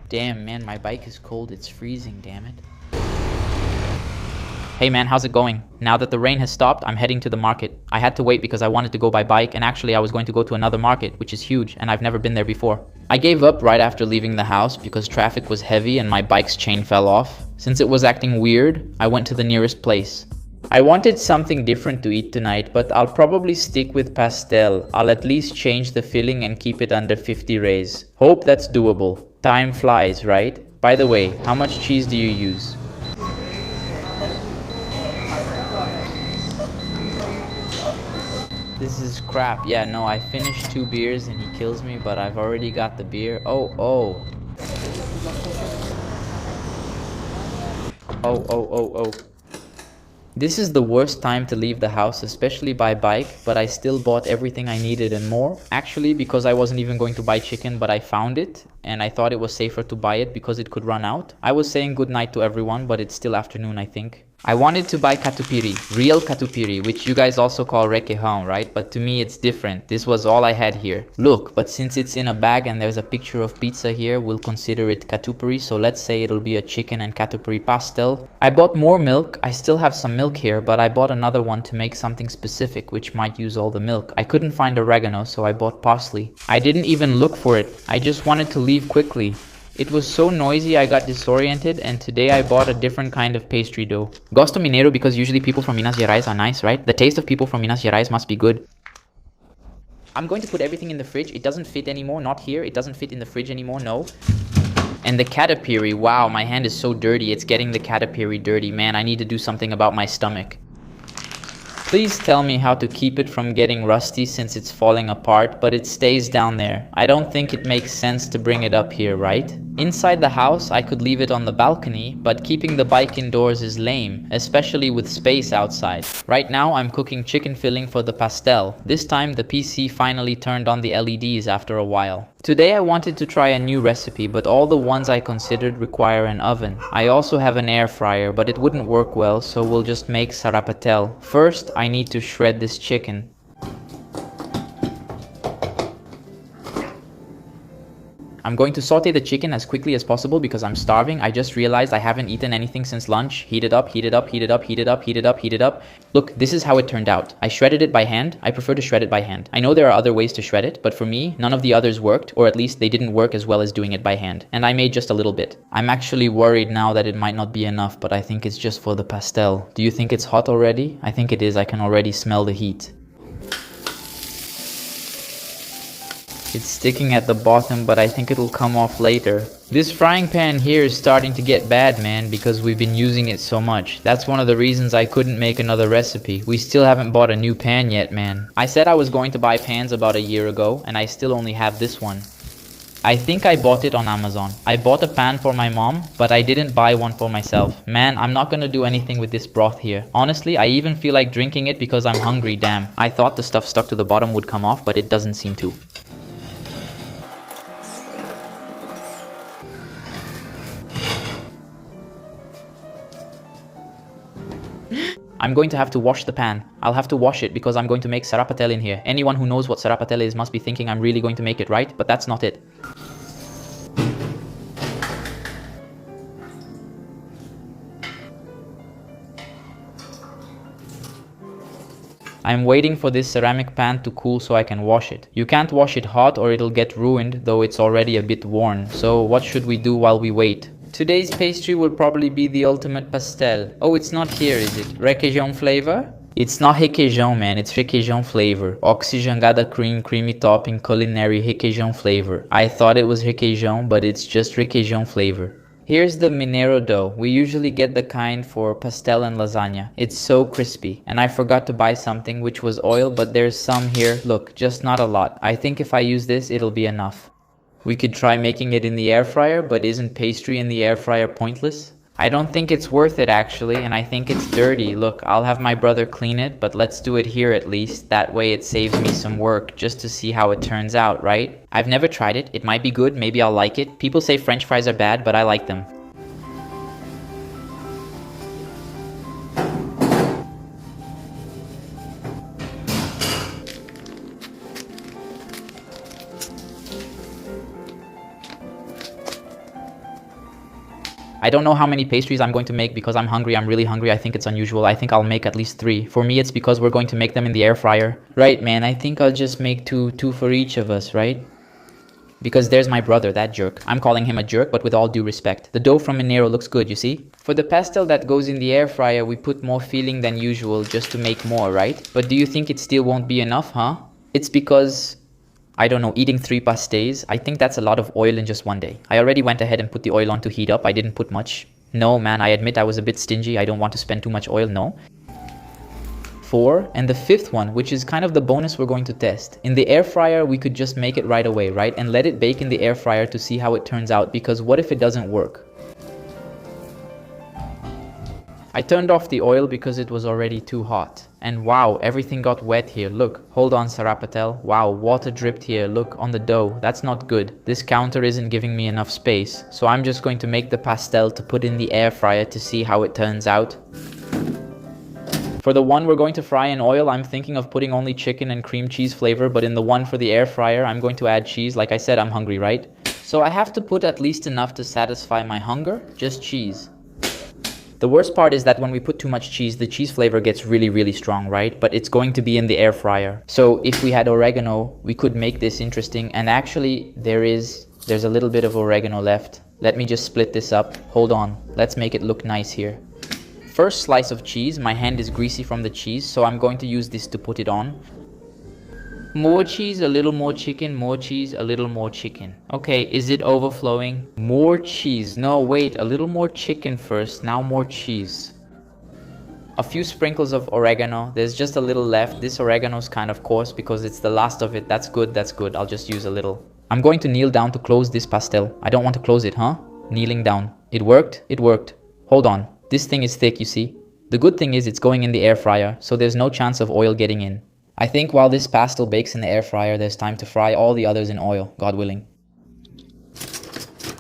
Damn, man, my bike is cold. It's freezing, damn it. Hey man, how's it going? Now that the rain has stopped, I'm heading to the market. I had to wait because I wanted to go by bike, and actually I was going to go to another market, which is huge, and I've never been there before. I gave up right after leaving the house because traffic was heavy and my bike's chain fell off. Since it was acting weird, I went to the nearest place. I wanted something different to eat tonight, but I'll probably stick with Pastel. I'll at least change the filling and keep it under 50 rays. Hope that's doable. Time flies, right? By the way, how much cheese do you use? This is crap. Yeah, no, I finished 2 beers and he kills me, but I've already got the beer. Oh. This is the worst time to leave the house, especially by bike, but I still bought everything I needed and more. Actually, because I wasn't even going to buy chicken, but I found it, and I thought it was safer to buy it because it could run out. I was saying goodnight to everyone, but it's still afternoon, I think. I wanted to buy catupiry, real catupiry, which you guys also call requesón, right? But to me it's different. This was all I had here. Look, but since it's in a bag and there's a picture of pizza here, we'll consider it catupiry. So let's say it'll be a chicken and catupiry pastel. I bought more milk. I still have some milk here, but I bought another one to make something specific, which might use all the milk. I couldn't find oregano, so I bought parsley. I didn't even look for it. I just wanted to leave quickly. It was so noisy I got disoriented, and today I bought a different kind of pastry dough. Gosto Mineiro because usually people from Minas Gerais are nice, right? The taste of people from Minas Gerais must be good. I'm going to put everything in the fridge. It doesn't fit anymore, not here. It doesn't fit in the fridge anymore, no. And the catupiry, wow, my hand is so dirty. It's getting the catupiry dirty. Man, I need to do something about my stomach. Please tell me how to keep it from getting rusty since it's falling apart, but it stays down there. I don't think it makes sense to bring it up here, right? Inside the house, I could leave it on the balcony, but keeping the bike indoors is lame, especially with space outside. Right now, I'm cooking chicken filling for the pastel. This time, the PC finally turned on the LEDs after a while. Today, I wanted to try a new recipe, but all the ones I considered require an oven. I also have an air fryer, but it wouldn't work well, so we'll just make sarapatel. First, I need to shred this chicken. I'm going to saute the chicken as quickly as possible because I'm starving. I just realized I haven't eaten anything since lunch. Heat it up, heat it up, heat it up, heat it up, heat it up, heat it up. Look, this is how it turned out. I shredded it by hand. I prefer to shred it by hand. I know there are other ways to shred it, but for me, none of the others worked, or at least they didn't work as well as doing it by hand. And I made just a little bit. I'm actually worried now that it might not be enough, but I think it's just for the pastel. Do you think it's hot already? I think it is. I can already smell the heat. It's sticking at the bottom, but I think it'll come off later. This frying pan here is starting to get bad, man, because we've been using it so much. That's one of the reasons I couldn't make another recipe. We still haven't bought a new pan yet, man. I said I was going to buy pans about a year ago, and I still only have this one. I think I bought it on Amazon. I bought a pan for my mom, but I didn't buy one for myself. Man, I'm not gonna do anything with this broth here. Honestly, I even feel like drinking it because I'm hungry, damn. I thought the stuff stuck to the bottom would come off, but it doesn't seem to. I'm going to have to wash the pan. I'll have to wash it because I'm going to make sarapatel in here. Anyone who knows what sarapatel is must be thinking I'm really going to make it, right? But that's not it. I'm waiting for this ceramic pan to cool so I can wash it. You can't wash it hot or it'll get ruined, though it's already a bit worn. So what should we do while we wait? Today's pastry will probably be the ultimate pastel. Oh, it's not here, is it? Requesón flavor? It's not requesón, man. It's requesón flavor. Oxygengada cream, creamy topping, culinary requesón flavor. I thought it was requesón, but it's just requesón flavor. Here's the Mineiro dough. We usually get the kind for pastel and lasagna. It's so crispy. And I forgot to buy something, which was oil, but there's some here. Look, just not a lot. I think if I use this, it'll be enough. We could try making it in the air fryer, but isn't pastry in the air fryer pointless? I don't think it's worth it actually, and I think it's dirty. Look, I'll have my brother clean it, but let's do it here at least. That way it saves me some work just to see how it turns out, right? I've never tried it. It might be good, maybe I'll like it. People say French fries are bad, but I like them. I don't know how many pastries I'm going to make because I'm hungry. I'm really hungry. I think it's unusual. I think I'll make at least 3. For me, it's because we're going to make them in the air fryer. Right, man. I think I'll just make two for each of us, right? Because there's my brother, that jerk. I'm calling him a jerk, but with all due respect. The dough from Minero looks good, you see? For the pastel that goes in the air fryer, we put more filling than usual just to make more, right? But do you think it still won't be enough, huh? It's because, I don't know, eating 3 pastés, I think that's a lot of oil in just one day. I already went ahead and put the oil on to heat up. I didn't put much. No, man, I admit I was a bit stingy. I don't want to spend too much oil, no. 4, and the 5th one, which is kind of the bonus we're going to test. In the air fryer, we could just make it right away, right? And let it bake in the air fryer to see how it turns out, because what if it doesn't work? I turned off the oil because it was already too hot. And wow, everything got wet here. Look, hold on, Sarah Patel. Wow, water dripped here. Look, on the dough. That's not good. This counter isn't giving me enough space. So I'm just going to make the pastel to put in the air fryer to see how it turns out. For the one we're going to fry in oil, I'm thinking of putting only chicken and cream cheese flavor, but in the one for the air fryer, I'm going to add cheese. Like I said, I'm hungry, right? So I have to put at least enough to satisfy my hunger, just cheese. The worst part is that when we put too much cheese, the cheese flavor gets really, really strong, right? But it's going to be in the air fryer. So if we had oregano, we could make this interesting. And actually, there's a little bit of oregano left. Let me just split this up. Hold on. Let's make it look nice here. First slice of cheese. My hand is greasy from the cheese, so I'm going to use this to put it on. More cheese, a little more chicken, more cheese, a little more chicken. Okay, is it overflowing? More cheese. No, wait, a little more chicken first, now more cheese. A few sprinkles of oregano. There's just a little left. This oregano is kind of coarse because it's the last of it. That's good, that's good. I'll just use a little. I'm going to kneel down to close this pastel. I don't want to close it, huh? Kneeling down. It worked? It worked. Hold on. This thing is thick, you see? The good thing is it's going in the air fryer, so there's no chance of oil getting in. I think while this pastel bakes in the air fryer, there's time to fry all the others in oil, God willing.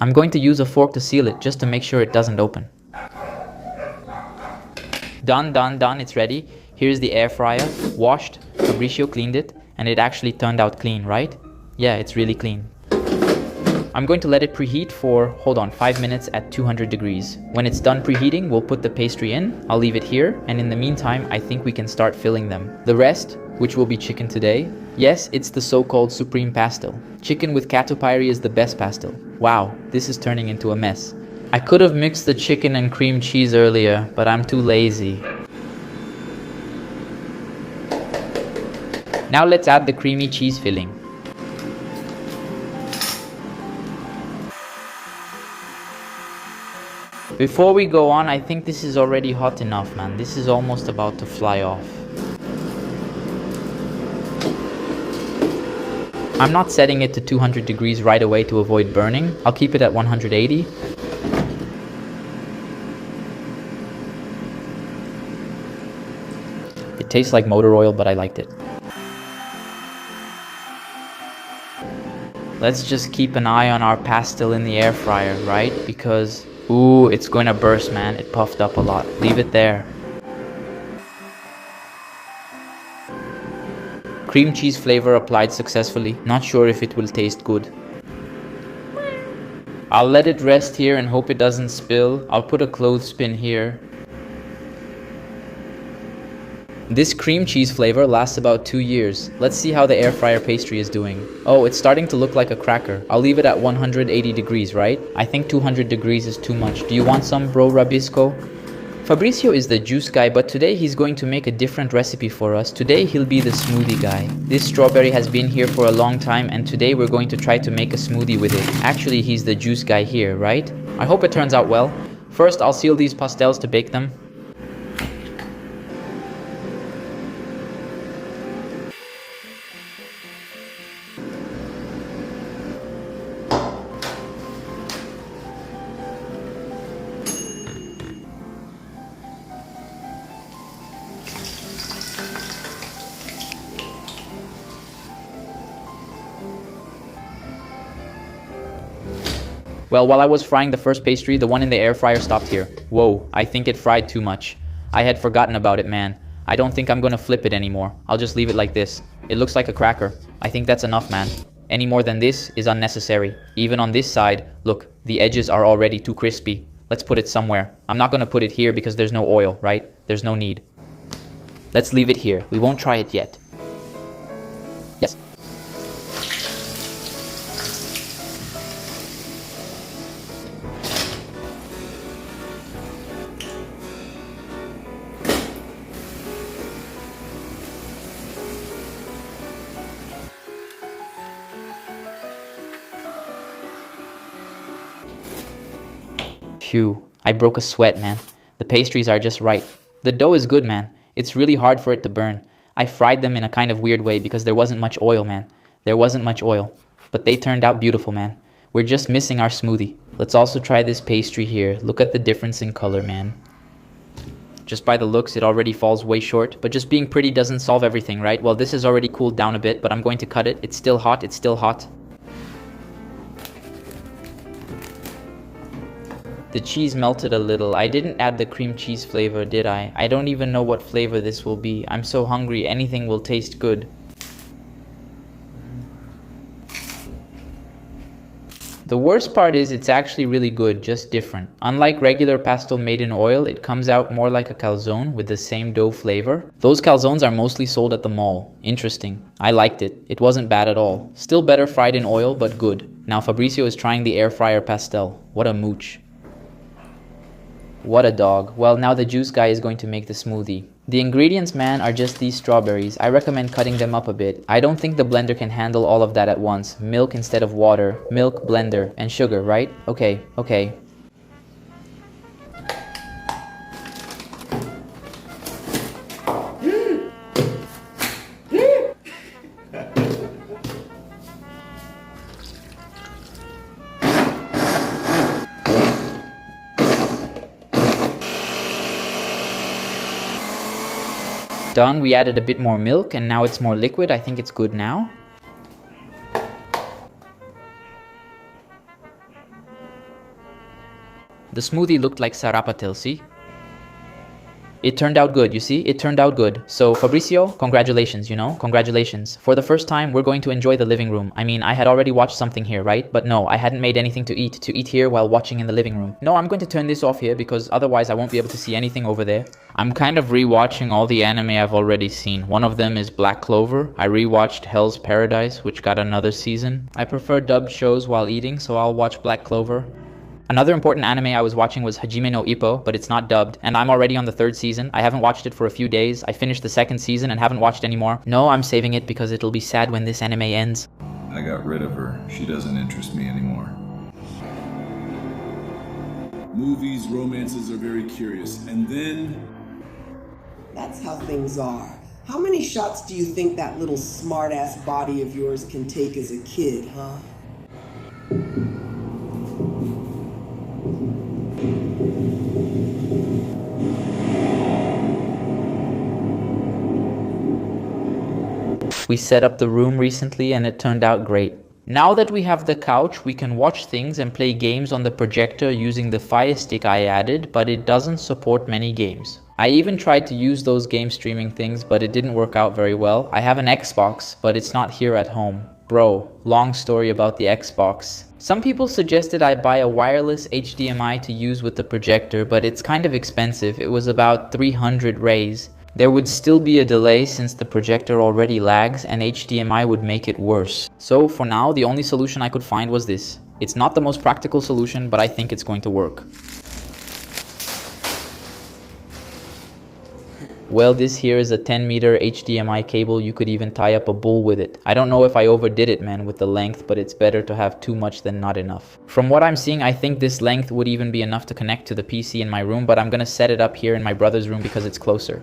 I'm going to use a fork to seal it, just to make sure it doesn't open. Done, done, done, it's ready. Here's the air fryer, washed. Fabricio cleaned it, and it actually turned out clean, right? Yeah, it's really clean. I'm going to let it preheat for, hold on, 5 minutes at 200 degrees. When it's done preheating, we'll put the pastry in. I'll leave it here, and in the meantime, I think we can start filling them. The rest, which will be chicken today. Yes, it's the so-called supreme pastel. Chicken with catupiry is the best pastel. Wow, this is turning into a mess. I could have mixed the chicken and cream cheese earlier, but I'm too lazy. Now let's add the creamy cheese filling. Before we go on, I think this is already hot enough, man. This is almost about to fly off. I'm not setting it to 200 degrees right away to avoid burning. I'll keep it at 180. It tastes like motor oil, but I liked it. Let's just keep an eye on our pastel in the air fryer, right? Because, ooh, it's going to burst, man. It puffed up a lot. Leave it there. Cream cheese flavor applied successfully. Not sure if it will taste good. I'll let it rest here and hope it doesn't spill. I'll put a clothespin here. This cream cheese flavor lasts about 2 years. Let's see how the air fryer pastry is doing. Oh, it's starting to look like a cracker. I'll leave it at 180 degrees, right? I think 200 degrees is too much. Do you want some, bro Rabisco? Fabricio is the juice guy, but today he's going to make a different recipe for us. Today he'll be the smoothie guy. This strawberry has been here for a long time, and today we're going to try to make a smoothie with it. Actually, he's the juice guy here, right? I hope it turns out well. First, I'll seal these pastels to bake them. Well, while I was frying the first pastry, the one in the air fryer stopped here. Whoa, I think it fried too much. I had forgotten about it, man. I don't think I'm gonna flip it anymore. I'll just leave it like this. It looks like a cracker. I think that's enough, man. Any more than this is unnecessary. Even on this side, look, the edges are already too crispy. Let's put it somewhere. I'm not gonna put it here because there's no oil, right? There's no need. Let's leave it here. We won't try it yet. Yes. Phew, I broke a sweat, man. The pastries are just right. The dough is good, man. It's really hard for it to burn. I fried them in a kind of weird way because there wasn't much oil, man. There wasn't much oil. But they turned out beautiful, man. We're just missing our smoothie. Let's also try this pastry here. Look at the difference in color, man. Just by the looks, it already falls way short. But just being pretty doesn't solve everything, right? Well, this has already cooled down a bit, but I'm going to cut it. It's still hot. It's still hot. The cheese melted a little. I didn't add the cream cheese flavor, did I? I don't even know what flavor this will be. I'm so hungry, anything will taste good. The worst part is it's actually really good, just different. Unlike regular pastel made in oil, it comes out more like a calzone with the same dough flavor. Those calzones are mostly sold at the mall. Interesting. I liked it. It wasn't bad at all. Still better fried in oil, but good. Now Fabricio is trying the air fryer pastel. What a mooch. What a dog. Well, now the juice guy is going to make the smoothie. The ingredients, man, are just these strawberries. I recommend cutting them up a bit. I don't think the blender can handle all of that at once. Milk instead of water, milk, blender, and sugar, right? Okay. Done. We added a bit more milk and now it's more liquid. I think it's good now. The smoothie looked like sarapatel, see? It turned out good, you see? It turned out good. So Fabricio, congratulations, congratulations. For the first time, we're going to enjoy the living room. I mean, I had already watched something here, right? But no, I hadn't made anything to eat here while watching in the living room. No, I'm going to turn this off here because otherwise I won't be able to see anything over there. I'm kind of rewatching all the anime I've already seen. One of them is Black Clover. I rewatched Hell's Paradise, which got another season. I prefer dubbed shows while eating, so I'll watch Black Clover. Another important anime I was watching was Hajime no Ippo, but it's not dubbed, and I'm already on the 3rd season. I haven't watched it for a few days. I finished the 2nd season and haven't watched any more. No, I'm saving it because it'll be sad when this anime ends. I got rid of her. She doesn't interest me anymore. Movies, romances are very curious, and then... That's how things are. How many shots do you think that little smart-ass body of yours can take as a kid, huh? We set up the room recently and it turned out great. Now that we have the couch, we can watch things and play games on the projector using the Fire Stick I added, but it doesn't support many games. I even tried to use those game streaming things, but it didn't work out very well. I have an Xbox, but it's not here at home. Bro, long story about the Xbox. Some people suggested I buy a wireless HDMI to use with the projector, but it's kind of expensive. It was about 300 rays. There would still be a delay since the projector already lags and HDMI would make it worse. So for now, the only solution I could find was this. It's not the most practical solution, but I think it's going to work. Well, this here is a 10-meter HDMI cable. You could even tie up a bull with it. I don't know if I overdid it, man, with the length, but it's better to have too much than not enough. From what I'm seeing, I think this length would even be enough to connect to the PC in my room, but I'm gonna set it up here in my brother's room because it's closer.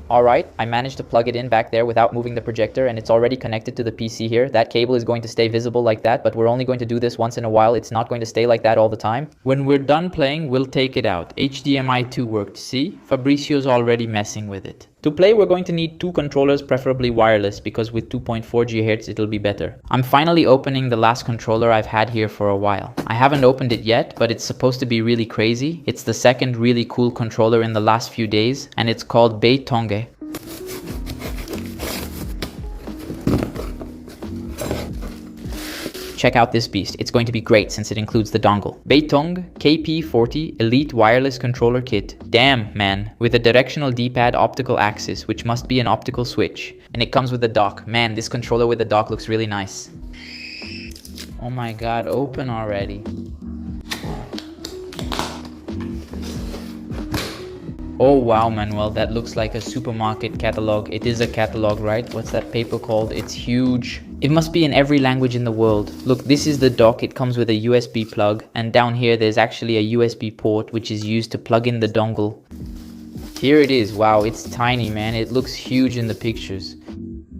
Alright, I managed to plug it in back there without moving the projector and it's already connected to the PC here. That cable is going to stay visible like that, but we're only going to do this once in a while. It's not going to stay like that all the time. When we're done playing, we'll take it out. HDMI 2 worked, see? Fabricio's already messing with it. To play, we're going to need 2 controllers, preferably wireless, because with 2.4 GHz it'll be better. I'm finally opening the last controller I've had here for a while. I haven't opened it yet, but it's supposed to be really crazy. It's the second really cool controller in the last few days, and it's called Beitonge. check out this beast. It's going to be great since it includes the dongle. Beitong KP40 Elite Wireless Controller Kit. Damn, man. With a directional D-pad optical axis, which must be an optical switch. And it comes with a dock. Man, this controller with the dock looks really nice. Oh my god, open already. Oh wow, Manuel, that looks like a supermarket catalog. It is a catalog, right? What's that paper called? It's huge. It must be in every language in the world. Look, this is the dock. It comes with a USB plug. And down here, there's actually a USB port, which is used to plug in the dongle. Here it is. Wow, it's tiny, man. It looks huge in the pictures.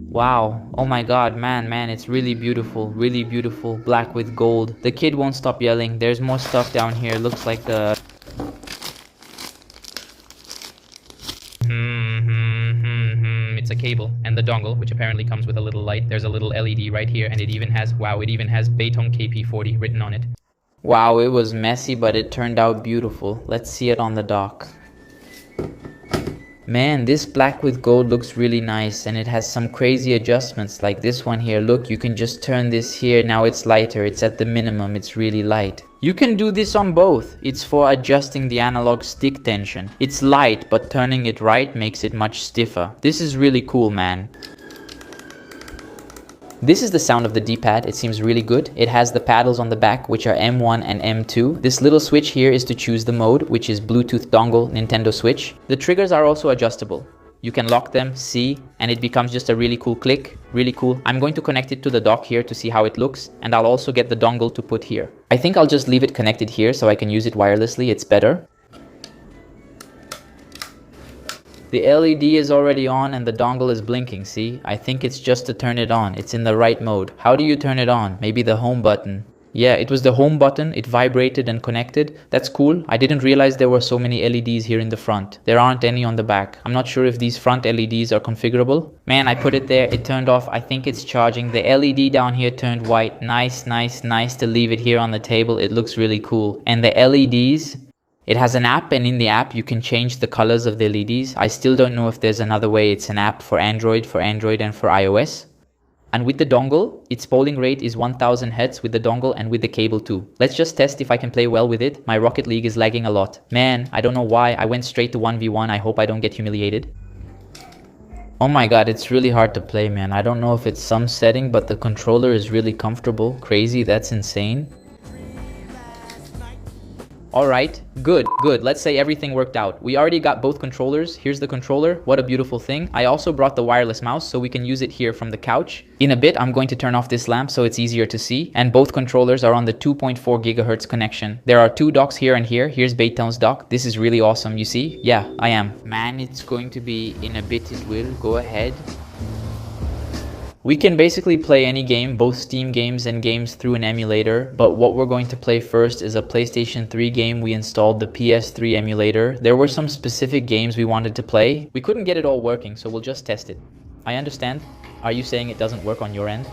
Wow. Oh my god, man, it's really beautiful. Really beautiful. Black with gold. The kid won't stop yelling. There's more stuff down here. Looks like the... It's a cable and the dongle, which apparently comes with a little light. There's a little LED right here, and it even has, wow, it even has Beitong KP40 written on it. Wow, it was messy, but it turned out beautiful. Let's see it on the dock. Man, this black with gold looks really nice, and it has some crazy adjustments like this one here. Look, you can just turn this here. Now it's lighter. It's at the minimum. It's really light. You can do this on both. It's for adjusting the analog stick tension. It's light, but turning it right makes it much stiffer. This is really cool, man. This is the sound of the D-pad. It seems really good. It has the paddles on the back, which are M1 and M2. This little switch here is to choose the mode, which is Bluetooth dongle Nintendo Switch. The triggers are also adjustable. You can lock them, see, and it becomes just a really cool click. Really cool. I'm going to connect it to the dock here to see how it looks, and I'll also get the dongle to put here. I think I'll just leave it connected here so I can use it wirelessly. It's better. The LED is already on and the dongle is blinking, see? I think it's just to turn it on. It's in the right mode. How do you turn it on? Maybe the home button. Yeah, it was the home button. It vibrated and connected. That's cool. I didn't realize there were so many LEDs here in the front. There aren't any on the back. I'm not sure if these front LEDs are configurable. Man, I put it there. It turned off. I think it's charging. The LED down here turned white. Nice to leave it here on the table. It looks really cool. And the LEDs... It has an app, and in the app you can change the colors of the LEDs. I still don't know if there's another way. It's an app for Android and for iOS. And with the dongle, its polling rate is 1000 Hz with the dongle and with the cable too. Let's just test if I can play well with it. My Rocket League is lagging a lot. Man, I don't know why. I went straight to 1v1. I hope I don't get humiliated. Oh my god, it's really hard to play, man. I don't know if it's some setting, but the controller is really comfortable. Crazy, that's insane. Alright, good. Let's say everything worked out. We already got both controllers. Here's the controller. What a beautiful thing. I also brought the wireless mouse so we can use it here from the couch. In a bit, I'm going to turn off this lamp so it's easier to see. And both controllers are on the 2.4 GHz connection. There are two docks here and here. Here's Beitong's dock. This is really awesome, you see? Yeah, I am. Man, it's going to be in a bit it will. Go ahead. We can basically play any game, both Steam games and games through an emulator, but what we're going to play first is a PlayStation 3 game. We installed the PS3 emulator. There were some specific games we wanted to play. We couldn't get it all working, so we'll just test it. I understand. Are you saying it doesn't work on your end?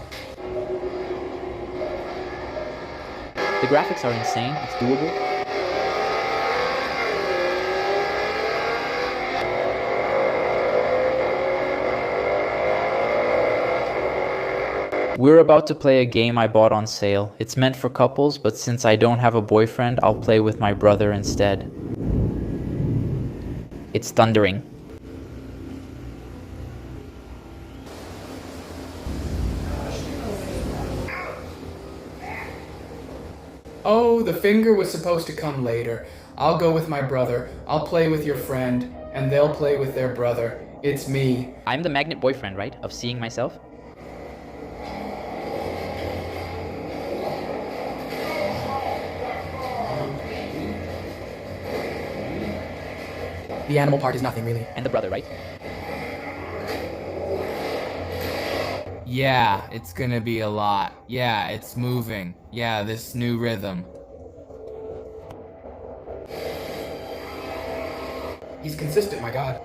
The graphics are insane. It's doable. We're about to play a game I bought on sale. It's meant for couples, but since I don't have a boyfriend, I'll play with my brother instead. It's thundering. Oh, the finger was supposed to come later. I'll go with my brother. I'll play with your friend, and they'll play with their brother. It's me. I'm the magnet boyfriend, right? Of seeing myself? The animal part is nothing, really. And the brother, right? Yeah, it's gonna be a lot. Yeah, it's moving. Yeah, this new rhythm. He's consistent, my god.